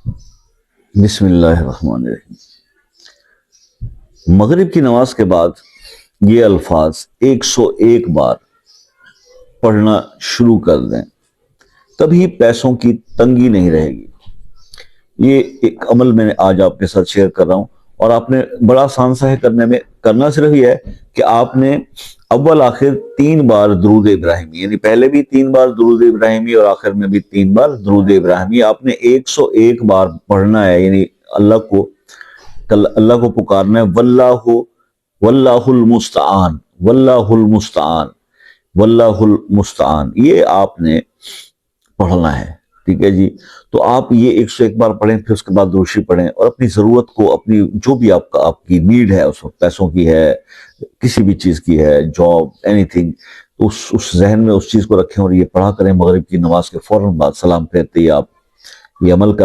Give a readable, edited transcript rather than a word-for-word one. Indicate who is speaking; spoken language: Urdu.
Speaker 1: بسم اللہ الرحمن الرحیم۔ مغرب کی نماز کے بعد یہ الفاظ 101 بار پڑھنا شروع کر دیں، تبھی پیسوں کی تنگی نہیں رہے گی۔ یہ ایک عمل میں نے آج آپ کے ساتھ شیئر کر رہا ہوں، اور آپ نے بڑا آسان سا ہے کرنے میں، کرنا صرف یہ ہے کہ آپ نے اول آخر 3 بار درود ابراہیمی، یعنی پہلے بھی 3 بار درود ابراہیمی اور آخر میں بھی 3 بار درود ابراہیمی آپ نے 101 بار پڑھنا ہے، یعنی اللہ کو پکارنا ہے، واللہ المستعان، واللہ المستعان، واللہ المستعان، یہ آپ نے پڑھنا ہے۔ ٹھیک ہے جی، تو آپ یہ 101 بار پڑھیں، پھر اس کے بعد درود شریف پڑھیں، اور اپنی ضرورت کو، اپنی جو بھی آپ کی نیڈ ہے اس وقت، پیسوں کی ہے، کسی بھی چیز کی ہے، جاب، اینی تھنگ، اس ذہن میں اس چیز کو رکھیں اور یہ پڑھا کریں۔ مغرب کی نماز کے فوراً بعد سلام پھیرتے ہی آپ یہ عمل کر